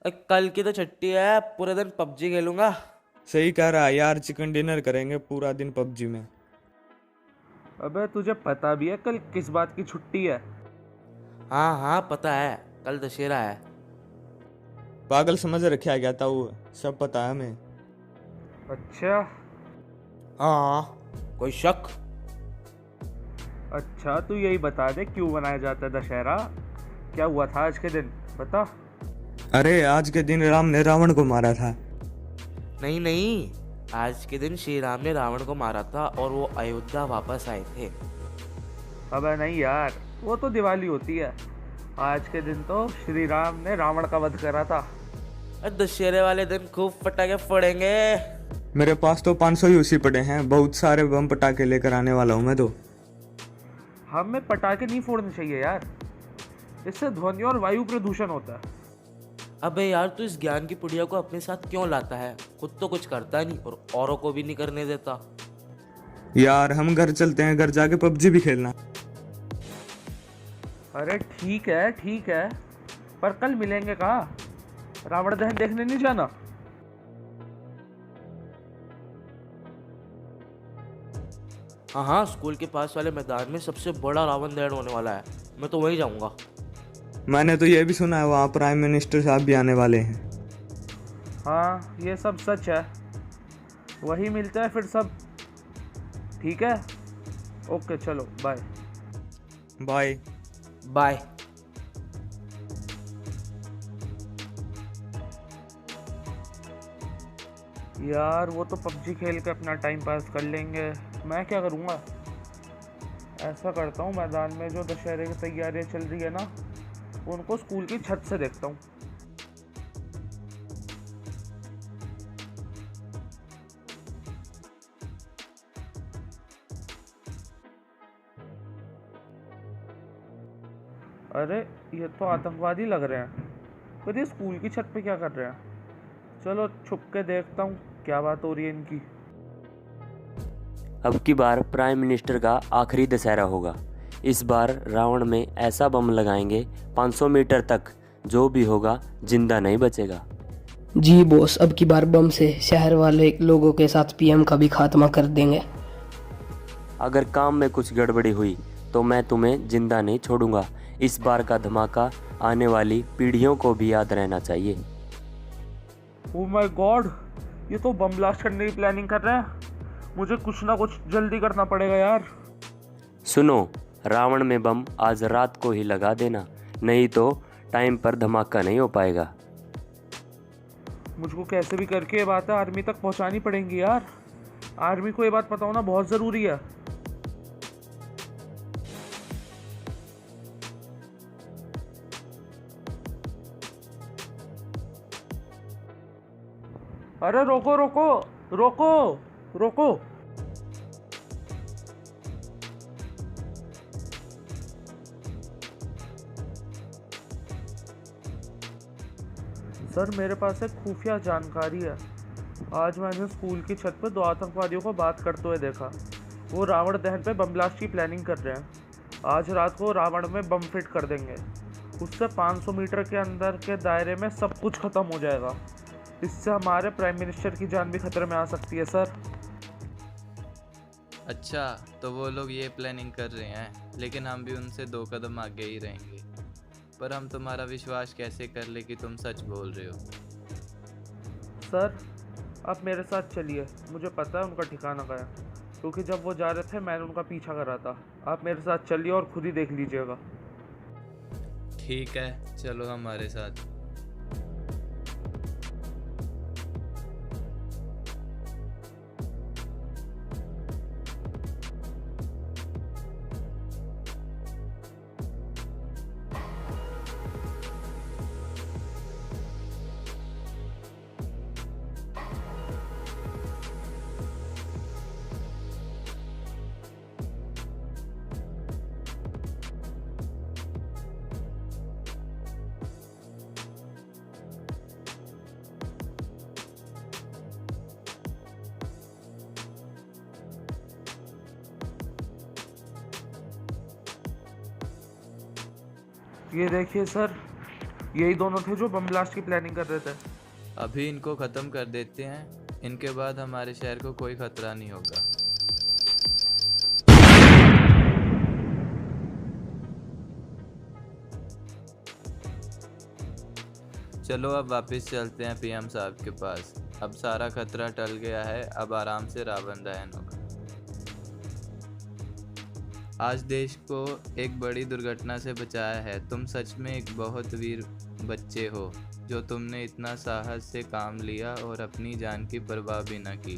कल की तो छुट्टी है, पूरे दिन पबजी खेलूंगा। सही कह रहा है यार, चिकन डिनर करेंगे पूरा दिन पबजी में। अबे तुझे पता भी है कल किस बात की छुट्टी है? हाँ हाँ पता है, कल दशहरा है। पागल समझ रखा गया था वो, सब पता है हमें। अच्छा। हाँ, कोई शक? अच्छा तू यही बता दे क्यों मनाया जाता है दशहरा? क्या हुआ था आज के दिन, बता। अरे आज के दिन राम ने रावण को मारा था। नहीं नहीं, आज के दिन श्री राम ने रावण को मारा था और वो अयोध्या वापस आए थे। अबे नहीं यार, वो तो दिवाली होती है। आज के दिन तो श्री राम ने रावण का वध करा था। दशहरे वाले दिन खूब पटाखे फोड़ेंगे। मेरे पास तो 500 यूसी पड़े हैं, बहुत सारे बम पटाखे लेकर आने वाला हूँ मैं तो। हमें पटाखे नहीं फोड़ने चाहिए यार, इससे ध्वनि और वायु प्रदूषण होता है। अबे यार, तू इस ज्ञान की पुड़िया को अपने साथ क्यों लाता है? खुद तो कुछ करता नहीं और औरों को भी नहीं करने देता। यार हम घर चलते हैं, घर जाके पबजी भी खेलना। अरे ठीक है, पर कल मिलेंगे कहाँ? रावण दहन देखने नहीं जाना? हाँ हाँ, स्कूल के पास वाले मैदान में सबसे बड़ा रावण दहन होने वाला है, मैं तो वहीं जाऊंगा। मैंने तो ये भी सुना है वहाँ प्राइम मिनिस्टर साहब भी आने वाले हैं। हाँ ये सब सच है, वही मिलते हैं फिर सब। ठीक है, ओके चलो बाय। बाय। बाय। यार वो तो पबजी खेल के अपना टाइम पास कर लेंगे, मैं क्या करूँगा? ऐसा करता हूँ, मैदान में जो दशहरे की तैयारियाँ चल रही है ना, उनको स्कूल की छत से देखता हूँ। अरे ये तो आतंकवादी लग रहे हैं, पर ये स्कूल की छत पे क्या कर रहे हैं? चलो छुप के देखता हूँ क्या बात हो रही है इनकी। अब की बार प्राइम मिनिस्टर का आखिरी दशहरा होगा। इस बार रावण में ऐसा बम लगाएंगे 500 मीटर तक, जो भी होगा जिंदा नहीं बचेगा। जी बॉस, अब की बार बम से शहर वाले लोगों के साथ पीएम का भी खात्मा कर देंगे। अगर काम में कुछ गड़बड़ी हुई तो मैं तुम्हें जिंदा नहीं छोड़ूंगा। इस बार का धमाका आने वाली पीढ़ियों को भी याद रहना चाहिए। ओह माय गॉड, ये तो बम ब्लास्ट करने की प्लानिंग कर रहे हैं। मुझे कुछ ना कुछ जल्दी करना पड़ेगा यार। सुनो, रावण में बम आज रात को ही लगा देना, नहीं तो टाइम पर धमाका नहीं हो पाएगा। मुझको कैसे भी करके ये बात आर्मी तक पहुंचानी पड़ेंगी यार। आर्मी को ये बात पता होना बहुत ज़रूरी है। अरे रोको रोको रोको रोको। सर मेरे पास एक खुफिया जानकारी है। आज मैंने स्कूल की छत पर 2 आतंकवादियों को बात करते हुए देखा। वो रावण दहन पे बम ब्लास्ट की प्लानिंग कर रहे हैं। आज रात को रावण में बम फिट कर देंगे, उससे 500 मीटर के अंदर के दायरे में सब कुछ खत्म हो जाएगा। इससे हमारे प्राइम मिनिस्टर की जान भी खतरे में आ सकती है सर। अच्छा, तो वो लोग ये प्लानिंग कर रहे हैं, लेकिन हम भी उनसे 2 कदम आगे ही रहेंगे। पर हम तुम्हारा विश्वास कैसे कर ले कि तुम सच बोल रहे हो? सर आप मेरे साथ चलिए, मुझे पता है उनका ठिकाना गया है, क्योंकि जब वो जा रहे थे मैंने उनका पीछा करा था। आप मेरे साथ चलिए और खुद ही देख लीजिएगा। ठीक है, चलो हमारे साथ। ये देखिए सर, यही दोनों थे जो बम ब्लास्ट की प्लानिंग कर रहे थे। अभी इनको ख़त्म कर देते हैं, इनके बाद हमारे शहर को कोई ख़तरा नहीं होगा। चलो अब वापस चलते हैं पीएम साहब के पास। अब सारा खतरा टल गया है, अब आराम से रावण दहन होगा। आज देश को एक बड़ी दुर्घटना से बचाया है। तुम सच में एक बहुत वीर बच्चे हो, जो तुमने इतना साहस से काम लिया और अपनी जान की परवाह भी न की।